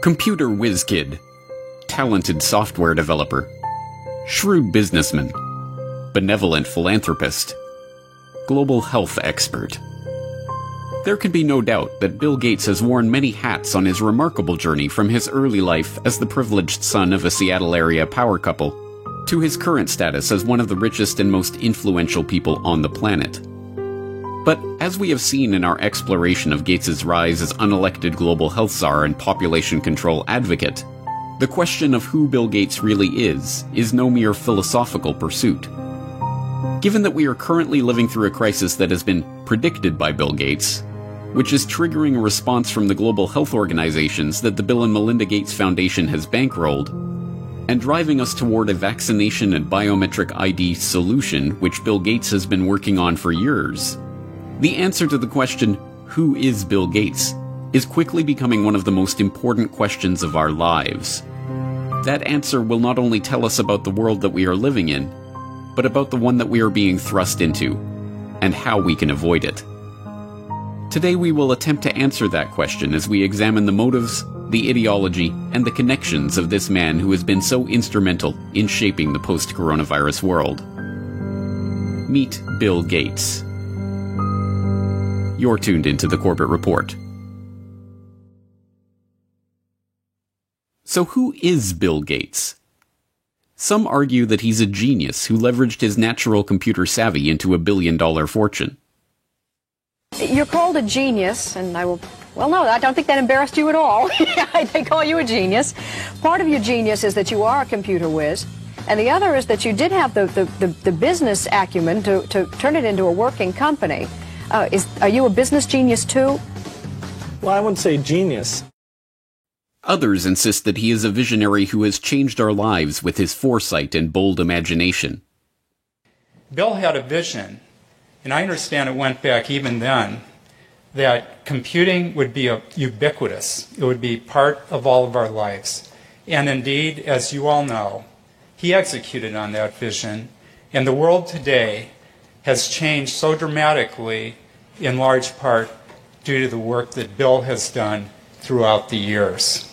Computer whiz kid, talented software developer, shrewd businessman, benevolent philanthropist, global health expert. There can be no doubt that Bill Gates has worn many hats on his remarkable journey from his early life as the privileged son of a Seattle area power couple to his current status as one of the richest and most influential people on the planet. But as we have seen in our exploration of Gates's rise as unelected global health czar and population control advocate, the question of who Bill Gates really is no mere philosophical pursuit. Given that we are currently living through a crisis that has been predicted by Bill Gates, which is triggering a response from the global health organizations that the Bill and Melinda Gates Foundation has bankrolled, and driving us toward a vaccination and biometric ID solution which Bill Gates has been working on for years, the answer to the question, who is Bill Gates, is quickly becoming one of the most important questions of our lives. That answer will not only tell us about the world that we are living in, but about the one that we are being thrust into, and how we can avoid it. Today we will attempt to answer that question as we examine the motives, the ideology, and the connections of this man who has been so instrumental in shaping the post-coronavirus world. Meet Bill Gates. You're tuned into the Corbett Report. So who is Bill Gates? Some argue that he's a genius who leveraged his natural computer savvy into a billion-dollar fortune. You're called a genius, and I don't think that embarrassed you at all. They call you a genius. Part of your genius is that you are a computer whiz, and the other is that you did have the business acumen to turn it into a working company. Are you a business genius too? Well, I wouldn't say genius. Others insist that he is a visionary who has changed our lives with his foresight and bold imagination. Bill had a vision, and I understand it went back even then, that computing would be ubiquitous. It would be part of all of our lives. And indeed, as you all know, he executed on that vision, and the world today has changed so dramatically, in large part due to the work that Bill has done throughout the years.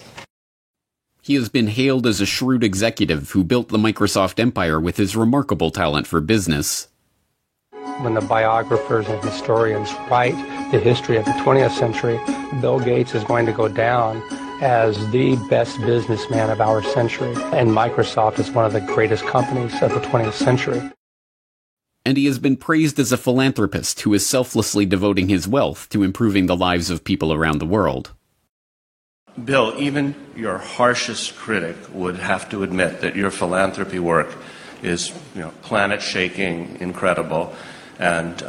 He has been hailed as a shrewd executive who built the Microsoft empire with his remarkable talent for business. When the biographers and historians write the history of the 20th century, Bill Gates is going to go down as the best businessman of our century, and Microsoft is one of the greatest companies of the 20th century. And he has been praised as a philanthropist who is selflessly devoting his wealth to improving the lives of people around the world. Bill, even your harshest critic would have to admit that your philanthropy work is, planet-shaking, incredible, and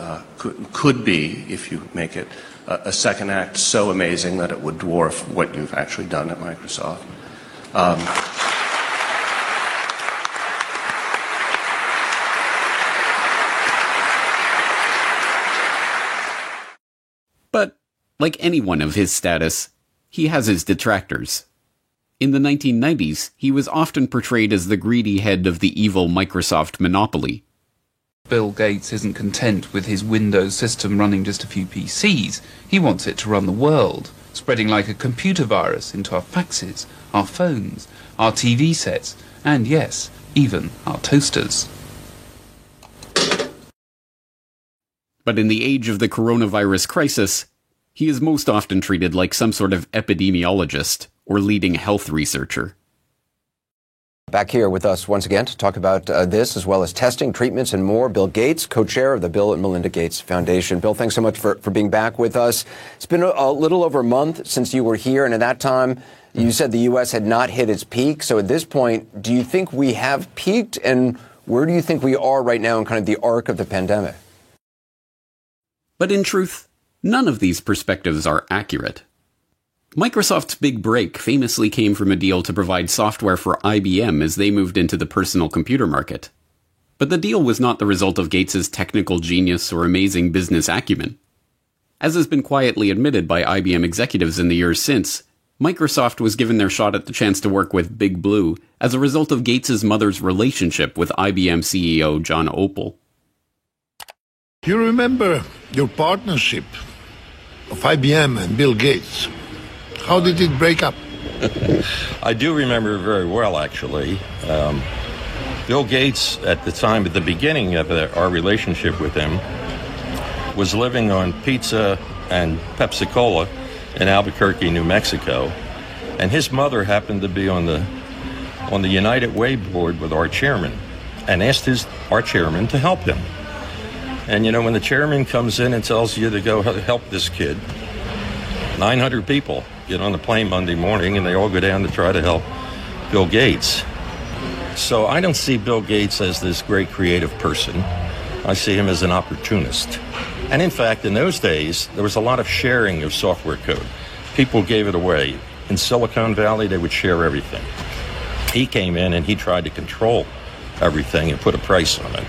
could be, if you make it a second act, so amazing that it would dwarf what you've actually done at Microsoft. But, like anyone of his status, he has his detractors. In the 1990s, he was often portrayed as the greedy head of the evil Microsoft monopoly. Bill Gates isn't content with his Windows system running just a few PCs. He wants it to run the world, spreading like a computer virus into our faxes, our phones, our TV sets, and yes, even our toasters. But in the age of the coronavirus crisis, he is most often treated like some sort of epidemiologist or leading health researcher. Back here with us once again to talk about this, as well as testing, treatments, and more, Bill Gates, co-chair of the Bill and Melinda Gates Foundation. Bill, thanks so much for being back with us. It's been a little over a month since you were here, and at that time, you said the U.S. had not hit its peak. So at this point, do you think we have peaked, and where do you think we are right now in kind of the arc of the pandemic? But in truth, none of these perspectives are accurate. Microsoft's big break famously came from a deal to provide software for IBM as they moved into the personal computer market. But the deal was not the result of Gates's technical genius or amazing business acumen. As has been quietly admitted by IBM executives in the years since, Microsoft was given their shot at the chance to work with Big Blue as a result of Gates's mother's relationship with IBM CEO John Opel. You remember your partnership of IBM and Bill Gates. How did it break up? I do remember very well, actually. Bill Gates, at the beginning of our relationship with him, was living on pizza and Pepsi-Cola in Albuquerque, New Mexico. And his mother happened to be on the United Way board with our chairman and asked our chairman to help him. And, you know, when the chairman comes in and tells you to go help this kid, 900 people get on the plane Monday morning and they all go down to try to help Bill Gates. So I don't see Bill Gates as this great creative person. I see him as an opportunist. And in fact, in those days, there was a lot of sharing of software code. People gave it away. In Silicon Valley, they would share everything. He came in and he tried to control everything and put a price on it.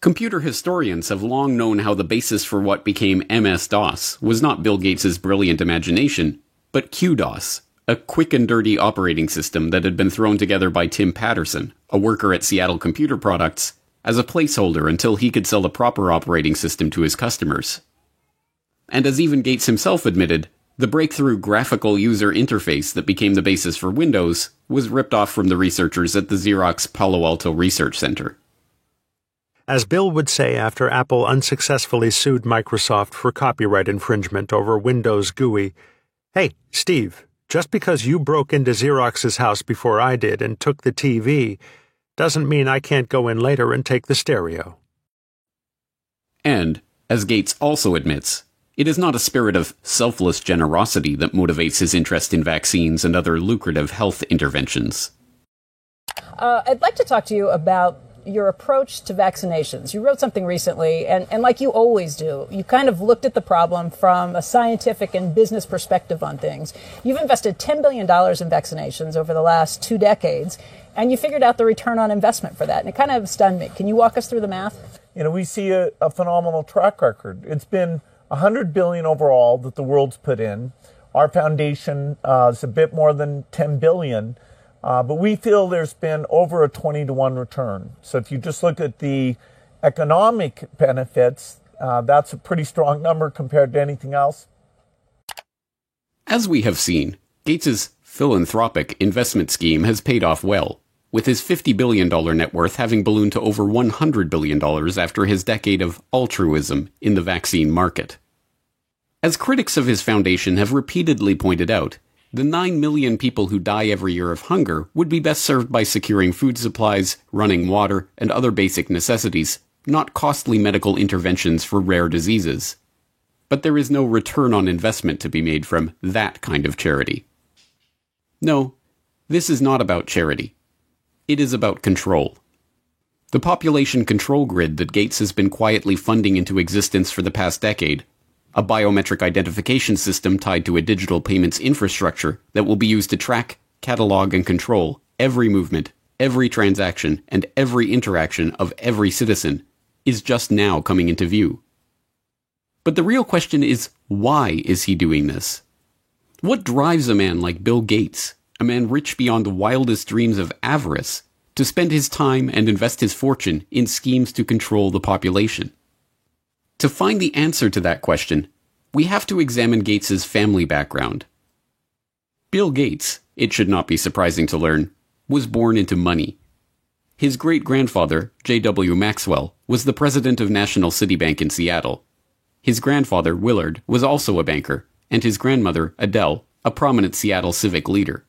Computer historians have long known how the basis for what became MS-DOS was not Bill Gates' brilliant imagination, but QDOS, a quick and dirty operating system that had been thrown together by Tim Patterson, a worker at Seattle Computer Products, as a placeholder until he could sell the proper operating system to his customers. And as even Gates himself admitted, the breakthrough graphical user interface that became the basis for Windows was ripped off from the researchers at the Xerox Palo Alto Research Center. As Bill would say after Apple unsuccessfully sued Microsoft for copyright infringement over Windows GUI, "Hey, Steve, just because you broke into Xerox's house before I did and took the TV doesn't mean I can't go in later and take the stereo." And, as Gates also admits, it is not a spirit of selfless generosity that motivates his interest in vaccines and other lucrative health interventions. I'd like to talk to you about your approach to vaccinations. You wrote something recently, and like you always do, you kind of looked at the problem from a scientific and business perspective on things. You've invested $10 billion in vaccinations over the last 2 decades, and you figured out the return on investment for that, and it kind of stunned me. Can you walk us through the math? You know, we see a phenomenal track record. It's been $100 billion overall that the world's put in. Our foundation is a bit more than $10 billion. But we feel there's been over a 20-to-1 return. So if you just look at the economic benefits, that's a pretty strong number compared to anything else. As we have seen, Gates's philanthropic investment scheme has paid off well, with his $50 billion net worth having ballooned to over $100 billion after his decade of altruism in the vaccine market. As critics of his foundation have repeatedly pointed out, the 9 million people who die every year of hunger would be best served by securing food supplies, running water, and other basic necessities, not costly medical interventions for rare diseases. But there is no return on investment to be made from that kind of charity. No, this is not about charity. It is about control. The population control grid that Gates has been quietly funding into existence for the past decade, a biometric identification system tied to a digital payments infrastructure that will be used to track, catalog, and control every movement, every transaction, and every interaction of every citizen, is just now coming into view. But the real question is, why is he doing this? What drives a man like Bill Gates, a man rich beyond the wildest dreams of avarice, to spend his time and invest his fortune in schemes to control the population? To find the answer to that question, we have to examine Gates's family background. Bill Gates, it should not be surprising to learn, was born into money. His great-grandfather, J.W. Maxwell, was the president of National City Bank in Seattle. His grandfather, Willard, was also a banker, and his grandmother, Adele, a prominent Seattle civic leader.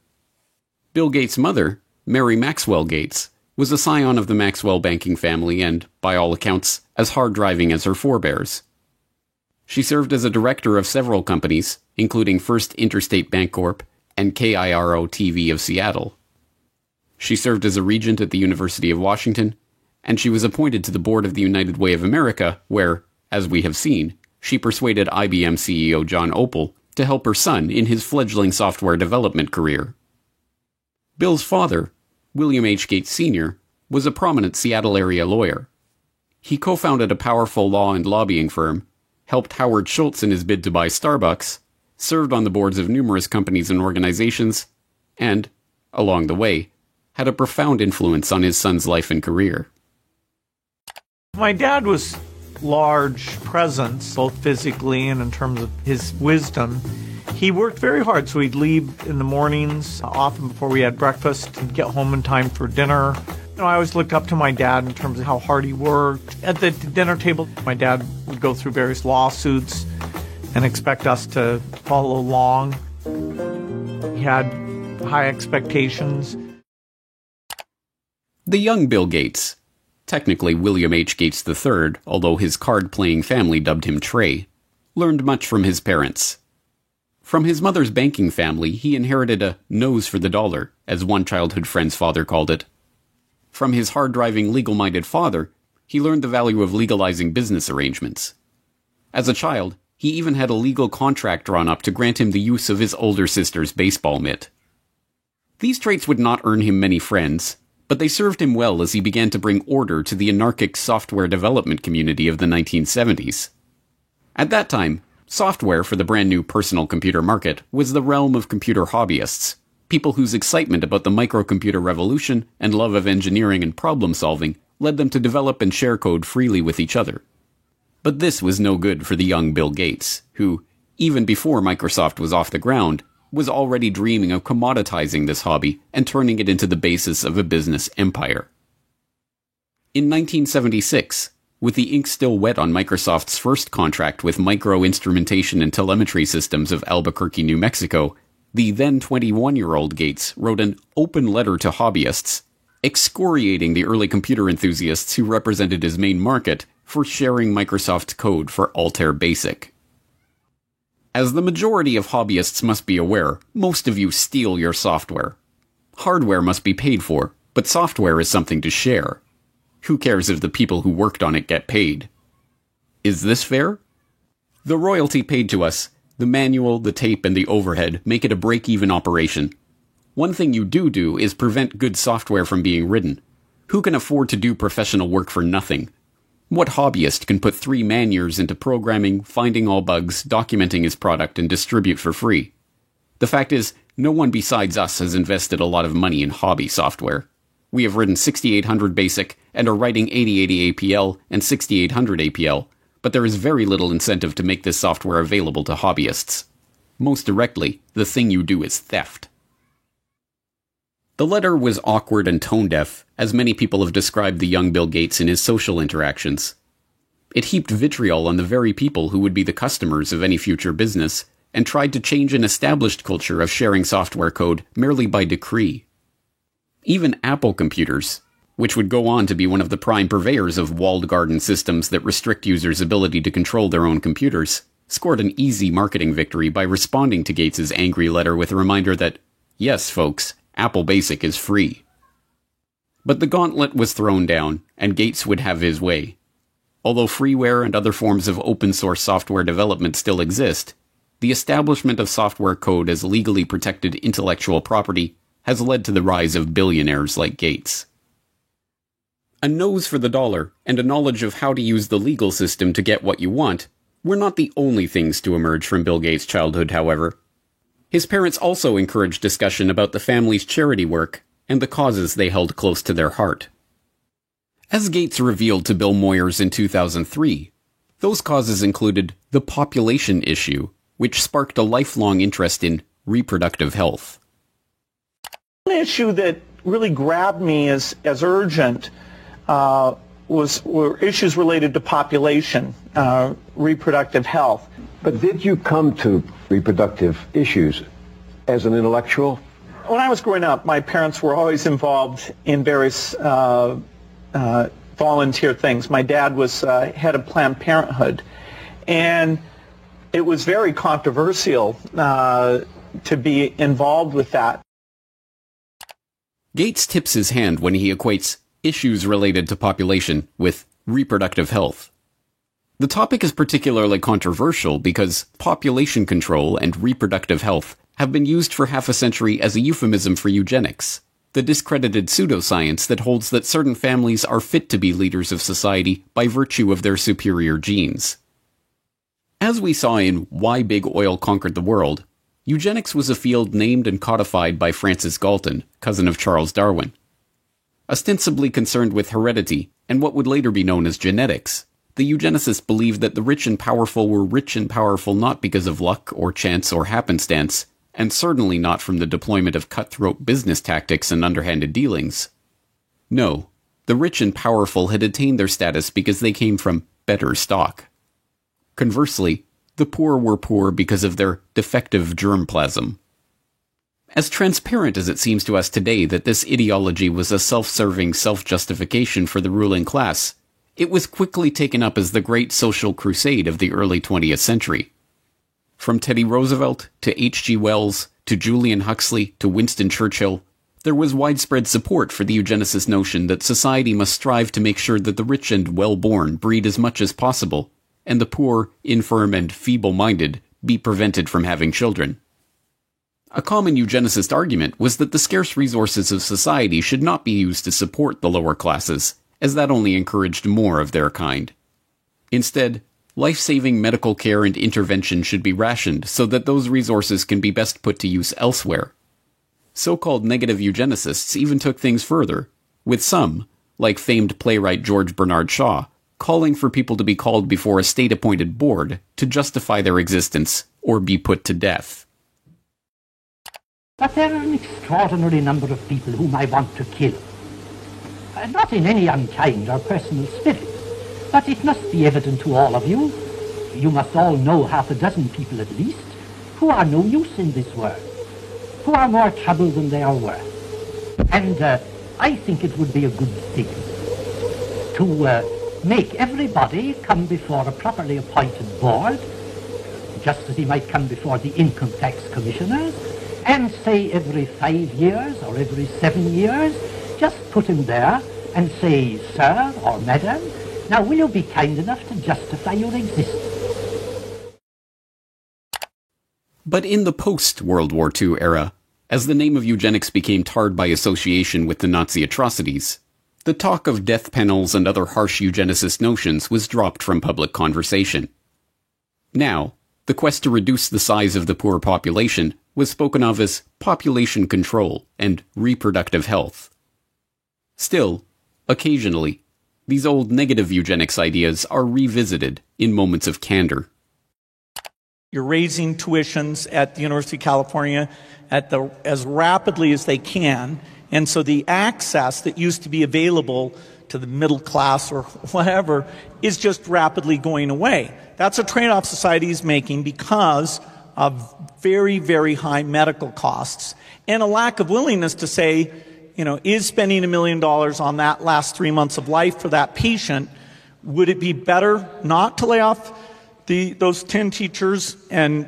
Bill Gates' mother, Mary Maxwell Gates, was a scion of the Maxwell banking family and, by all accounts, as hard-driving as her forebears. She served as a director of several companies, including First Interstate Bancorp and KIRO-TV of Seattle. She served as a regent at the University of Washington, and she was appointed to the board of the United Way of America, where, as we have seen, she persuaded IBM CEO John Opel to help her son in his fledgling software development career. Bill's father, William H. Gates Sr., was a prominent Seattle area lawyer. He co-founded a powerful law and lobbying firm, helped Howard Schultz in his bid to buy Starbucks, served on the boards of numerous companies and organizations, and, along the way, had a profound influence on his son's life and career. My dad was large presence, both physically and in terms of his wisdom. He worked very hard, so he'd leave in the mornings, often before we had breakfast, and get home in time for dinner. I always looked up to my dad in terms of how hard he worked. At the dinner table, my dad would go through various lawsuits and expect us to follow along. He had high expectations. The young Bill Gates, technically William H. Gates III, although his card-playing family dubbed him Trey, learned much from his parents. From his mother's banking family, he inherited a nose for the dollar, as one childhood friend's father called it. From his hard-driving, legal-minded father, he learned the value of legalizing business arrangements. As a child, he even had a legal contract drawn up to grant him the use of his older sister's baseball mitt. These traits would not earn him many friends, but they served him well as he began to bring order to the anarchic software development community of the 1970s. At that time, software for the brand new personal computer market was the realm of computer hobbyists, people whose excitement about the microcomputer revolution and love of engineering and problem-solving led them to develop and share code freely with each other. But this was no good for the young Bill Gates, who, even before Microsoft was off the ground, was already dreaming of commoditizing this hobby and turning it into the basis of a business empire. In 1976, with the ink still wet on Microsoft's first contract with Micro-Instrumentation and Telemetry Systems of Albuquerque, New Mexico, the then 21-year-old Gates wrote an open letter to hobbyists, excoriating the early computer enthusiasts who represented his main market for sharing Microsoft code for Altair Basic. As the majority of hobbyists must be aware, most of you steal your software. Hardware must be paid for, but software is something to share. Who cares if the people who worked on it get paid? Is this fair? The royalty paid to us, the manual, the tape, and the overhead make it a break-even operation. One thing you do is prevent good software from being written. Who can afford to do professional work for nothing? What hobbyist can put 3 man-years into programming, finding all bugs, documenting his product, and distribute for free? The fact is, no one besides us has invested a lot of money in hobby software. We have written 6800 BASIC and are writing 8080 APL and 6800 APL, but there is very little incentive to make this software available to hobbyists. Most directly, the thing you do is theft. The letter was awkward and tone-deaf, as many people have described the young Bill Gates in his social interactions. It heaped vitriol on the very people who would be the customers of any future business, and tried to change an established culture of sharing software code merely by decree. Even Apple computers, which would go on to be one of the prime purveyors of walled garden systems that restrict users' ability to control their own computers, scored an easy marketing victory by responding to Gates's angry letter with a reminder that, yes, folks, Apple Basic is free. But the gauntlet was thrown down, and Gates would have his way. Although freeware and other forms of open-source software development still exist, the establishment of software code as legally protected intellectual property has led to the rise of billionaires like Gates. A nose for the dollar and a knowledge of how to use the legal system to get what you want were not the only things to emerge from Bill Gates' childhood, however. His parents also encouraged discussion about the family's charity work and the causes they held close to their heart. As Gates revealed to Bill Moyers in 2003, those causes included the population issue, which sparked a lifelong interest in reproductive health. One issue that really grabbed me as urgent were issues related to population, reproductive health. But did you come to reproductive issues as an intellectual? When I was growing up, my parents were always involved in various volunteer things. My dad was head of Planned Parenthood, and it was very controversial to be involved with that. Gates tips his hand when he equates issues related to population with reproductive health. The topic is particularly controversial because population control and reproductive health have been used for half a century as a euphemism for eugenics, the discredited pseudoscience that holds that certain families are fit to be leaders of society by virtue of their superior genes. As we saw in Why Big Oil Conquered the World, eugenics was a field named and codified by Francis Galton, cousin of Charles Darwin. Ostensibly concerned with heredity and what would later be known as genetics, the eugenicists believed that the rich and powerful were rich and powerful not because of luck or chance or happenstance, and certainly not from the deployment of cutthroat business tactics and underhanded dealings. No, the rich and powerful had attained their status because they came from better stock. Conversely, the poor were poor because of their defective germplasm. As transparent as it seems to us today that this ideology was a self-serving self-justification for the ruling class, it was quickly taken up as the great social crusade of the early 20th century. From Teddy Roosevelt to H.G. Wells to Julian Huxley to Winston Churchill, there was widespread support for the eugenicist notion that society must strive to make sure that the rich and well-born breed as much as possible, and the poor, infirm, and feeble-minded be prevented from having children. A common eugenicist argument was that the scarce resources of society should not be used to support the lower classes, as that only encouraged more of their kind. Instead, life-saving medical care and intervention should be rationed so that those resources can be best put to use elsewhere. So-called negative eugenicists even took things further, with some, like famed playwright George Bernard Shaw, calling for people to be called before a state-appointed board to justify their existence or be put to death. But there are an extraordinary number of people whom I want to kill. Not in any unkind or personal spirit, but it must be evident to all of you, you must all know half a dozen people at least, who are no use in this world, who are more trouble than they are worth. And I think it would be a good thing to make everybody come before a properly appointed board, just as he might come before the income tax commissioners, and say every 5 years or every 7 years, just put him there and say, sir or madam, now will you be kind enough to justify your existence? But in the post-World War II era, as the name of eugenics became tarred by association with the Nazi atrocities, the talk of death panels and other harsh eugenicist notions was dropped from public conversation. Now, the quest to reduce the size of the poor population was spoken of as population control and reproductive health. Still, occasionally, these old negative eugenics ideas are revisited in moments of candor. You're raising tuitions at the University of California as rapidly as they can, and so the access that used to be available to the middle class or whatever is just rapidly going away. That's a trade-off society is making because of very, very high medical costs and a lack of willingness to say, is spending $1 million on that last 3 months of life for that patient, would it be better not to lay off those 10 teachers and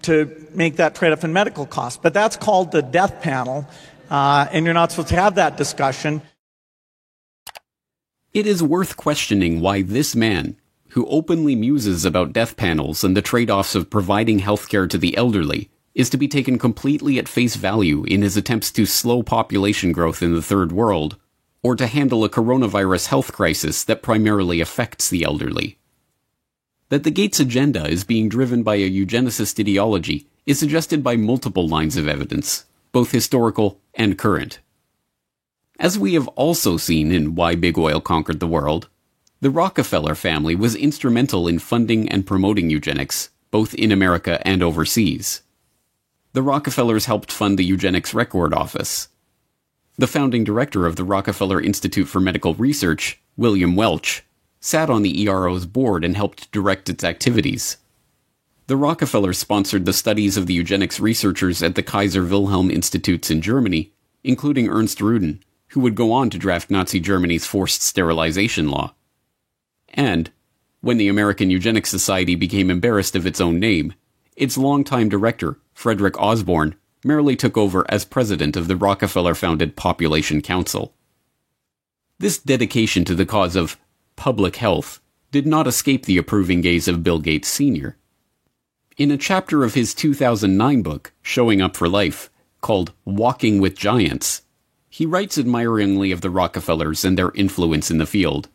to make that trade-off in medical costs? But that's called the death panel, and you're not supposed to have that discussion. It is worth questioning why this man, who openly muses about death panels and the trade-offs of providing healthcare to the elderly, is to be taken completely at face value in his attempts to slow population growth in the Third World, or to handle a coronavirus health crisis that primarily affects the elderly. That the Gates agenda is being driven by a eugenicist ideology is suggested by multiple lines of evidence, both historical and current. As we have also seen in Why Big Oil Conquered the World, the Rockefeller family was instrumental in funding and promoting eugenics, both in America and overseas. The Rockefellers helped fund the Eugenics Record Office. The founding director of the Rockefeller Institute for Medical Research, William Welch, sat on the ERO's board and helped direct its activities. The Rockefellers sponsored the studies of the eugenics researchers at the Kaiser Wilhelm Institutes in Germany, including Ernst Rudin, who would go on to draft Nazi Germany's forced sterilization law. And, when the American Eugenics Society became embarrassed of its own name, its longtime director, Frederick Osborne, merely took over as president of the Rockefeller-founded Population Council. This dedication to the cause of public health did not escape the approving gaze of Bill Gates Sr. In a chapter of his 2009 book, Showing Up for Life, called Walking with Giants, he writes admiringly of the Rockefellers and their influence in the field.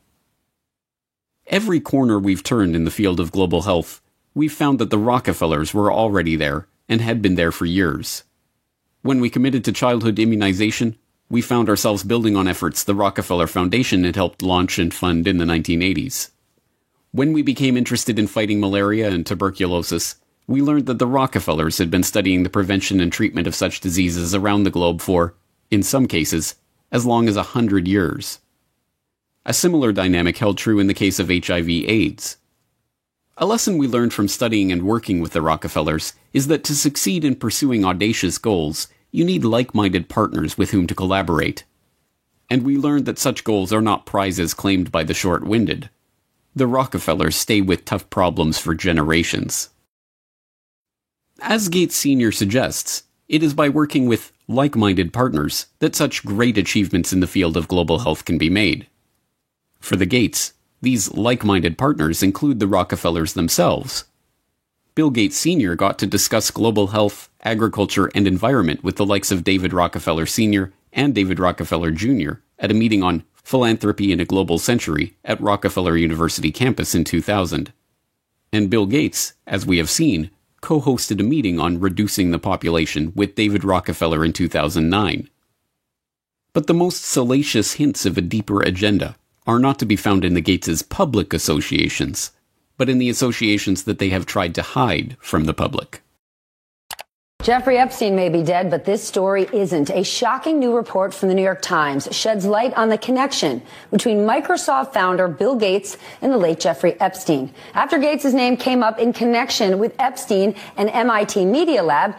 Every corner we've turned in the field of global health, we've found that the Rockefellers were already there and had been there for years. When we committed to childhood immunization, we found ourselves building on efforts the Rockefeller Foundation had helped launch and fund in the 1980s. When we became interested in fighting malaria and tuberculosis, we learned that the Rockefellers had been studying the prevention and treatment of such diseases around the globe for, in some cases, as long as 100 years. A similar dynamic held true in the case of HIV/AIDS. A lesson we learned from studying and working with the Rockefellers is that to succeed in pursuing audacious goals, you need like-minded partners with whom to collaborate. And we learned that such goals are not prizes claimed by the short-winded. The Rockefellers stay with tough problems for generations. As Gates Sr. suggests, it is by working with like-minded partners that such great achievements in the field of global health can be made. For the Gates, these like-minded partners include the Rockefellers themselves. Bill Gates Sr. got to discuss global health, agriculture, and environment with the likes of David Rockefeller Sr. and David Rockefeller Jr. at a meeting on Philanthropy in a Global Century at Rockefeller University campus in 2000. And Bill Gates, as we have seen, co-hosted a meeting on reducing the population with David Rockefeller in 2009. But the most salacious hints of a deeper agenda are not to be found in the Gates' public associations, but in the associations that they have tried to hide from the public. Jeffrey Epstein may be dead, but this story isn't. A shocking new report from the New York Times sheds light on the connection between Microsoft founder Bill Gates and the late Jeffrey Epstein. After Gates' name came up in connection with Epstein and MIT Media Lab,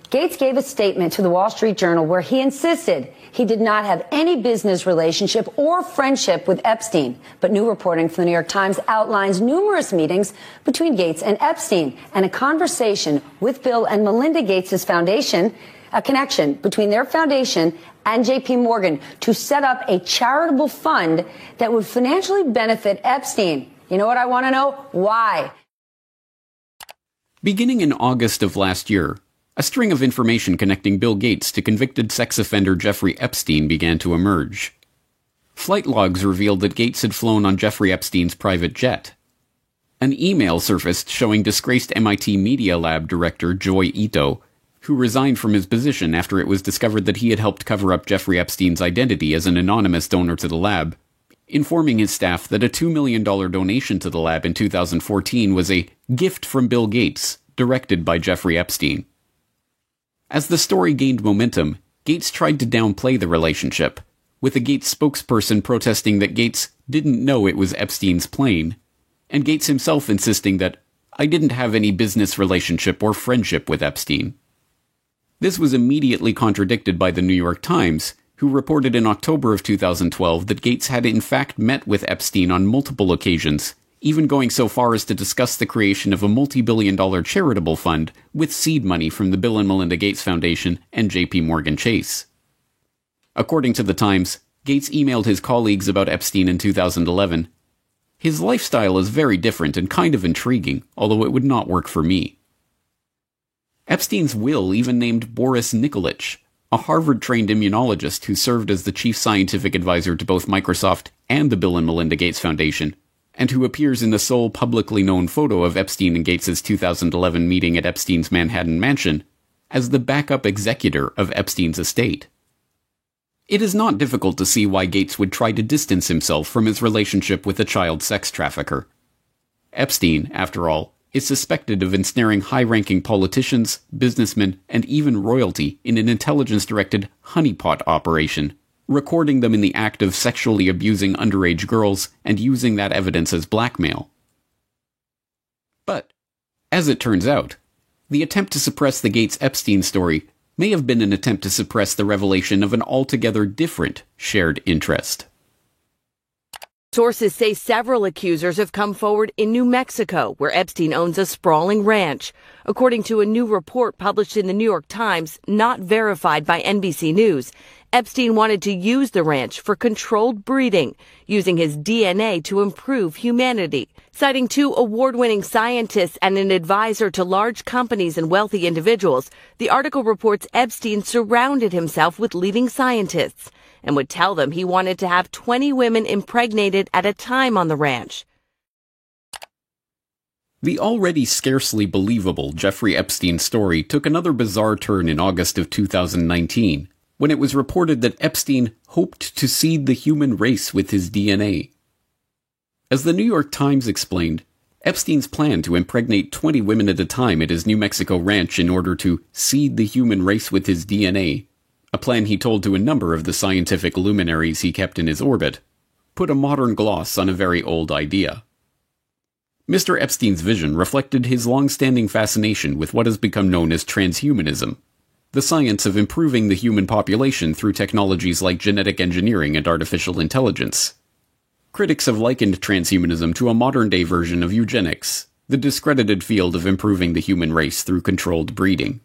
Gates gave a statement to the Wall Street Journal where he insisted he did not have any business relationship or friendship with Epstein. But new reporting from the New York Times outlines numerous meetings between Gates and Epstein and a conversation with Bill and Melinda Gates' foundation, a connection between their foundation and JP Morgan to set up a charitable fund that would financially benefit Epstein. You know what I want to know? Why? Beginning in August of last year, a string of information connecting Bill Gates to convicted sex offender Jeffrey Epstein began to emerge. Flight logs revealed that Gates had flown on Jeffrey Epstein's private jet. An email surfaced showing disgraced MIT Media Lab director Joy Ito, who resigned from his position after it was discovered that he had helped cover up Jeffrey Epstein's identity as an anonymous donor to the lab, informing his staff that a $2 million donation to the lab in 2014 was a gift from Bill Gates, directed by Jeffrey Epstein. As the story gained momentum, Gates tried to downplay the relationship, with a Gates spokesperson protesting that Gates didn't know it was Epstein's plane, and Gates himself insisting that, "I didn't have any business relationship or friendship with Epstein." This was immediately contradicted by the New York Times, who reported in October of 2012 that Gates had in fact met with Epstein on multiple occasions, even going so far as to discuss the creation of a multi-billion-dollar charitable fund with seed money from the Bill and Melinda Gates Foundation and JP Morgan Chase. According to the Times, Gates emailed his colleagues about Epstein in 2011. "His lifestyle is very different and kind of intriguing, although it would not work for me." Epstein's will even named Boris Nikolic, a Harvard-trained immunologist who served as the chief scientific advisor to both Microsoft and the Bill and Melinda Gates Foundation, and who appears in the sole publicly known photo of Epstein and Gates' 2011 meeting at Epstein's Manhattan mansion, as the backup executor of Epstein's estate. It is not difficult to see why Gates would try to distance himself from his relationship with a child sex trafficker. Epstein, after all, is suspected of ensnaring high-ranking politicians, businessmen, and even royalty in an intelligence-directed honeypot operation, recording them in the act of sexually abusing underage girls and using that evidence as blackmail. But, as it turns out, the attempt to suppress the Gates-Epstein story may have been an attempt to suppress the revelation of an altogether different shared interest. Sources say several accusers have come forward in New Mexico, where Epstein owns a sprawling ranch. According to a new report published in the New York Times, not verified by NBC News, Epstein wanted to use the ranch for controlled breeding, using his DNA to improve humanity. Citing 2 award-winning scientists and an advisor to large companies and wealthy individuals, the article reports Epstein surrounded himself with leading scientists and would tell them he wanted to have 20 women impregnated at a time on the ranch. The already scarcely believable Jeffrey Epstein story took another bizarre turn in August of 2019, when it was reported that Epstein hoped to seed the human race with his DNA. As the New York Times explained, Epstein's plan to impregnate 20 women at a time at his New Mexico ranch in order to seed the human race with his DNA, a plan he told to a number of the scientific luminaries he kept in his orbit, put a modern gloss on a very old idea. Mr. Epstein's vision reflected his long-standing fascination with what has become known as transhumanism, the science of improving the human population through technologies like genetic engineering and artificial intelligence. Critics have likened transhumanism to a modern-day version of eugenics, the discredited field of improving the human race through controlled breeding.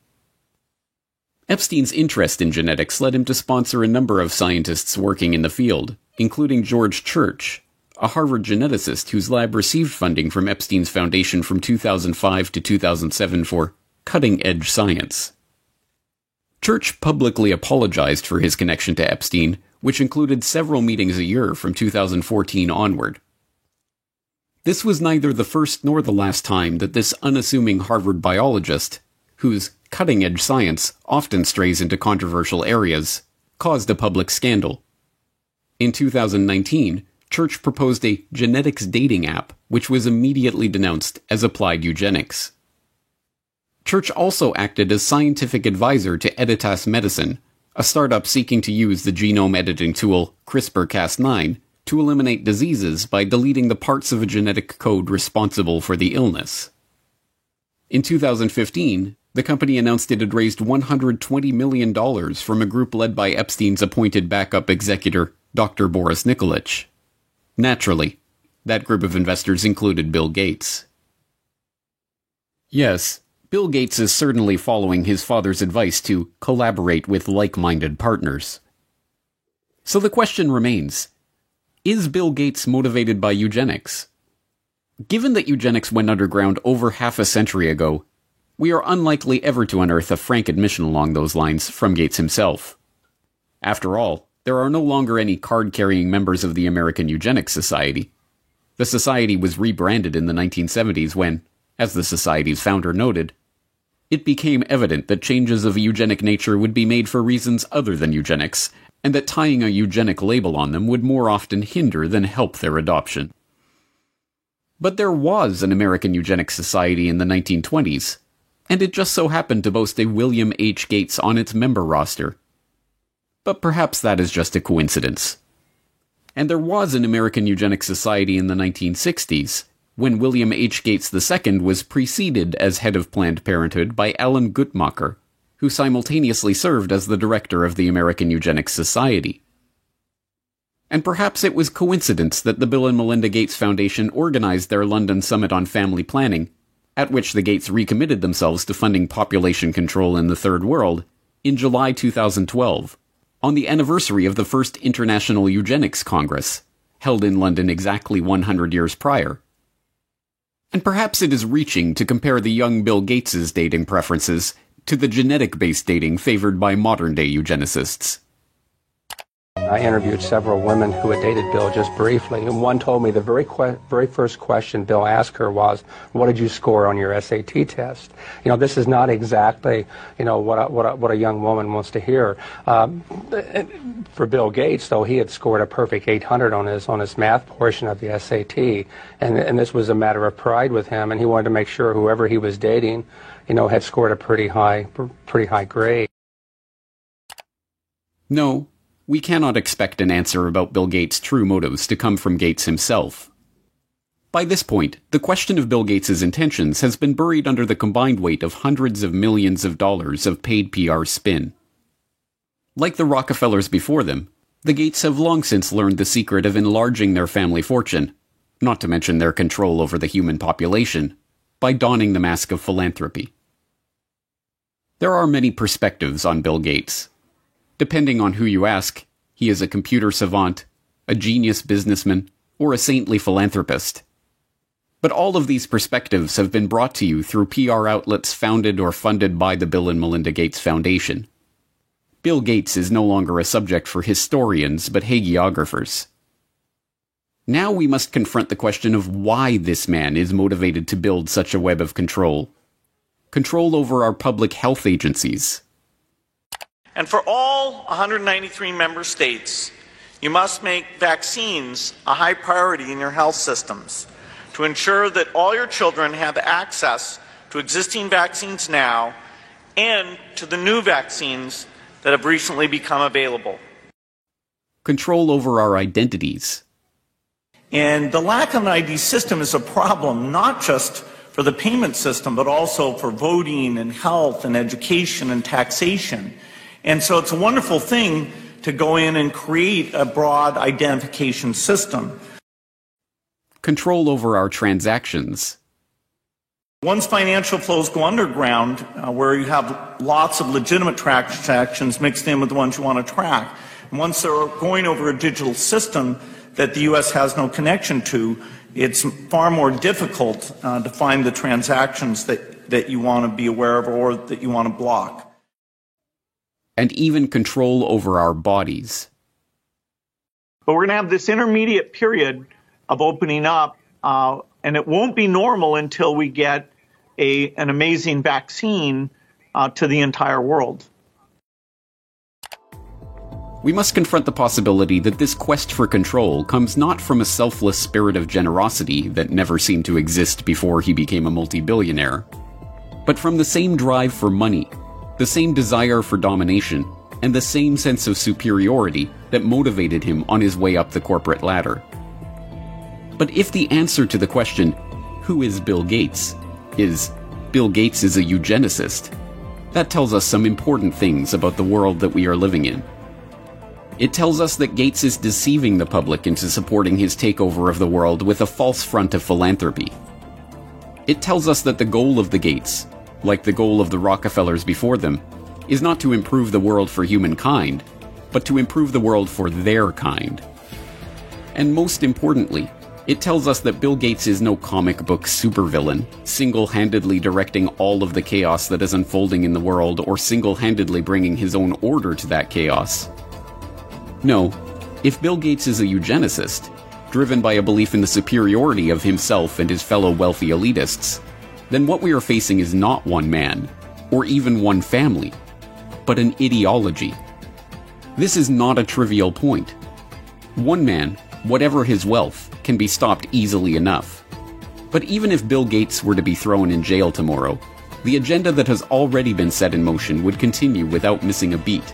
Epstein's interest in genetics led him to sponsor a number of scientists working in the field, including George Church, a Harvard geneticist whose lab received funding from Epstein's foundation from 2005 to 2007 for cutting-edge science. Church publicly apologized for his connection to Epstein, which included several meetings a year from 2014 onward. This was neither the first nor the last time that this unassuming Harvard biologist, whose cutting-edge science often strays into controversial areas, caused a public scandal. In 2019, Church proposed a genetics dating app, which was immediately denounced as applied eugenics. Church also acted as scientific advisor to Editas Medicine, a startup seeking to use the genome editing tool CRISPR-Cas9 to eliminate diseases by deleting the parts of a genetic code responsible for the illness. In 2015, the company announced it had raised $120 million from a group led by Epstein's appointed backup executor, Dr. Boris Nikolic. Naturally, that group of investors included Bill Gates. Yes, Bill Gates is certainly following his father's advice to collaborate with like-minded partners. So the question remains, is Bill Gates motivated by eugenics? Given that eugenics went underground over half a century ago, we are unlikely ever to unearth a frank admission along those lines from Gates himself. After all, there are no longer any card-carrying members of the American Eugenics Society. The society was rebranded in the 1970s when, as the society's founder noted, it became evident that changes of a eugenic nature would be made for reasons other than eugenics, and that tying a eugenic label on them would more often hinder than help their adoption. But there was an American Eugenics Society in the 1920s, and it just so happened to boast a William H. Gates on its member roster. But perhaps that is just a coincidence. And there was an American Eugenics Society in the 1960s, when William H. Gates II was preceded as head of Planned Parenthood by Alan Guttmacher, who simultaneously served as the director of the American Eugenics Society. And perhaps it was coincidence that the Bill and Melinda Gates Foundation organized their London Summit on Family Planning, at which the Gates recommitted themselves to funding population control in the Third World, in July 2012, on the anniversary of the first International Eugenics Congress, held in London exactly 100 years prior. And perhaps it is reaching to compare the young Bill Gates' dating preferences to the genetic-based dating favored by modern-day eugenicists. I interviewed several women who had dated Bill just briefly, and one told me the very first question Bill asked her was, "What did you score on your SAT test?" You know, this is not exactly, what a young woman wants to hear. For Bill Gates, though, he had scored a perfect 800 on his math portion of the SAT, and this was a matter of pride with him, and he wanted to make sure whoever he was dating, had scored a pretty high grade. No. We cannot expect an answer about Bill Gates' true motives to come from Gates himself. By this point, the question of Bill Gates' intentions has been buried under the combined weight of hundreds of millions of dollars of paid PR spin. Like the Rockefellers before them, the Gates have long since learned the secret of enlarging their family fortune, not to mention their control over the human population, by donning the mask of philanthropy. There are many perspectives on Bill Gates. Depending on who you ask, he is a computer savant, a genius businessman, or a saintly philanthropist. But all of these perspectives have been brought to you through PR outlets founded or funded by the Bill and Melinda Gates Foundation. Bill Gates is no longer a subject for historians but hagiographers. Now we must confront the question of why this man is motivated to build such a web of control. Control over our public health agencies. And for all 193 member states, You must make vaccines a high priority in your health systems to ensure that all your children have access to existing vaccines now and to the new vaccines that have recently become available. Control over our identities. And the lack of an ID system is a problem, not just for the payment system, but also for voting and health and education and taxation. And so it's a wonderful thing to go in and create a broad identification system. Control over our transactions. Once financial flows go underground, where you have lots of legitimate transactions mixed in with the ones you want to track, and once they're going over a digital system that the U.S. has no connection to, it's far more difficult to find the transactions that you want to be aware of or that you want to block. And even control over our bodies. But we're going to have this intermediate period of opening up, and it won't be normal until we get an amazing vaccine to the entire world. We must confront the possibility that this quest for control comes not from a selfless spirit of generosity that never seemed to exist before he became a multi-billionaire, but from the same drive for money, the same desire for domination, and the same sense of superiority that motivated him on his way up the corporate ladder. But if the answer to the question, who is Bill Gates, is Bill Gates is a eugenicist, that tells us some important things about the world that we are living in. It tells us that Gates is deceiving the public into supporting his takeover of the world with a false front of philanthropy. It tells us that the goal of the Gates, like the goal of the Rockefellers before them, is not to improve the world for humankind, but to improve the world for their kind. And most importantly, it tells us that Bill Gates is no comic book supervillain, single-handedly directing all of the chaos that is unfolding in the world or single-handedly bringing his own order to that chaos. No, if Bill Gates is a eugenicist, driven by a belief in the superiority of himself and his fellow wealthy elitists, then what we are facing is not one man, or even one family, but an ideology. This is not a trivial point. One man, whatever his wealth, can be stopped easily enough. But even if Bill Gates were to be thrown in jail tomorrow, the agenda that has already been set in motion would continue without missing a beat.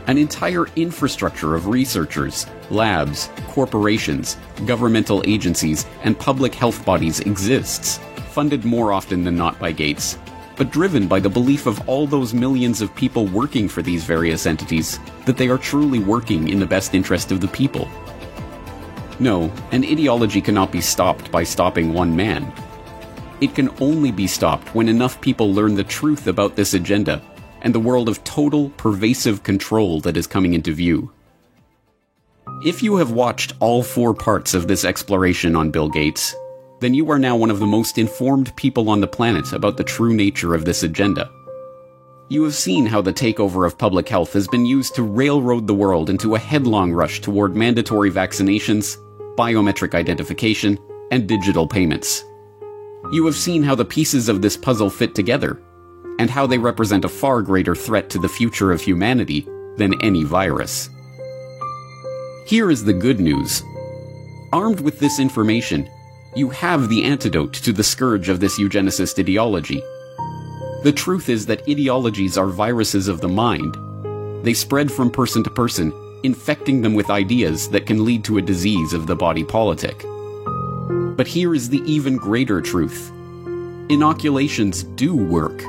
An entire infrastructure of researchers, labs, corporations, governmental agencies, and public health bodies exists, funded more often than not by Gates, but driven by the belief of all those millions of people working for these various entities that they are truly working in the best interest of the people. No, an ideology cannot be stopped by stopping one man. It can only be stopped when enough people learn the truth about this agenda and the world of total, pervasive control that is coming into view. If you have watched all 4 parts of this exploration on Bill Gates, then you are now one of the most informed people on the planet about the true nature of this agenda. You have seen how the takeover of public health has been used to railroad the world into a headlong rush toward mandatory vaccinations, biometric identification, and digital payments. You have seen how the pieces of this puzzle fit together, and how they represent a far greater threat to the future of humanity than any virus. Here is the good news. Armed with this information, you have the antidote to the scourge of this eugenicist ideology. The truth is that ideologies are viruses of the mind. They spread from person to person, infecting them with ideas that can lead to a disease of the body politic. But here is the even greater truth. Inoculations do work.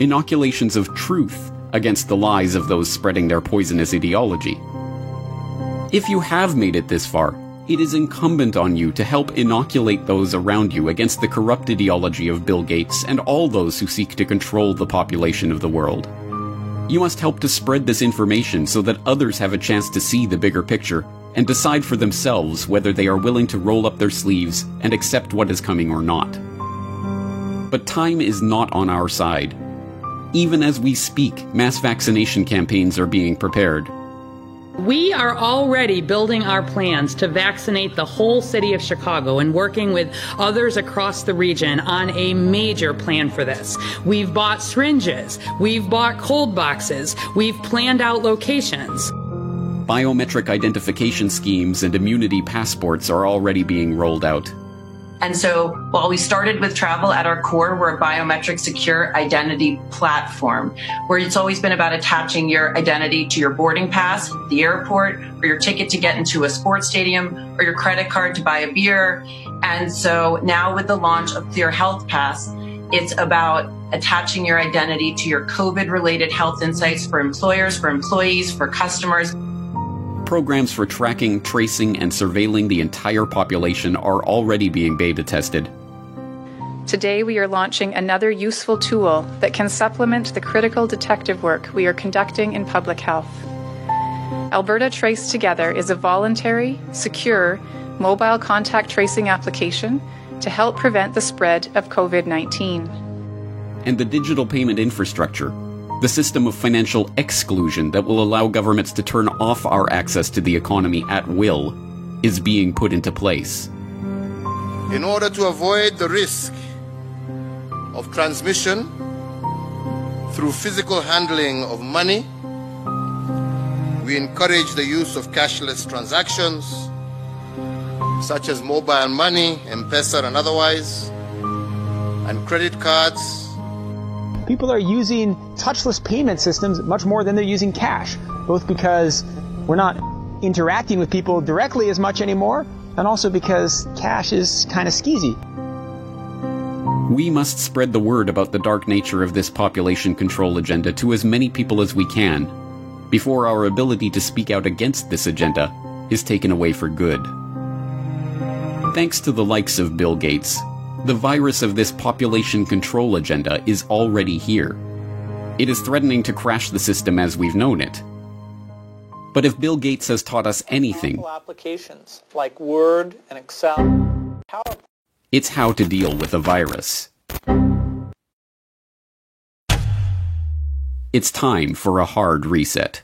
Inoculations of truth against the lies of those spreading their poisonous ideology. If you have made it this far, it is incumbent on you to help inoculate those around you against the corrupt ideology of Bill Gates and all those who seek to control the population of the world. You must help to spread this information so that others have a chance to see the bigger picture and decide for themselves whether they are willing to roll up their sleeves and accept what is coming or not. But time is not on our side. Even as we speak, mass vaccination campaigns are being prepared. We are already building our plans to vaccinate the whole city of Chicago and working with others across the region on a major plan for this. We've bought syringes, we've bought cold boxes, we've planned out locations. Biometric identification schemes and immunity passports are already being rolled out. And so while we started with travel at our core, we're a biometric secure identity platform where it's always been about attaching your identity to your boarding pass at the airport, or your ticket to get into a sports stadium, or your credit card to buy a beer. And so now with the launch of Clear Health Pass, it's about attaching your identity to your COVID-related health insights for employers, for employees, for customers. Programs for tracking, tracing, and surveilling the entire population are already being beta tested. Today we are launching another useful tool that can supplement the critical detective work we are conducting in public health. Alberta Trace Together is a voluntary, secure, mobile contact tracing application to help prevent the spread of COVID-19. And the digital payment infrastructure, the system of financial exclusion that will allow governments to turn off our access to the economy at will, is being put into place. In order to avoid the risk of transmission through physical handling of money, we encourage the use of cashless transactions, such as mobile money, M-Pesa and otherwise, and credit cards. People are using touchless payment systems much more than they're using cash, both because we're not interacting with people directly as much anymore, and also because cash is kind of skeezy. We must spread the word about the dark nature of this population control agenda to as many people as we can, before our ability to speak out against this agenda is taken away for good. Thanks to the likes of Bill Gates, the virus of this population control agenda is already here. It is threatening to crash the system as we've known it. But if Bill Gates has taught us anything, Applications like Word and Excel, it's how to deal with a virus. It's time for a hard reset.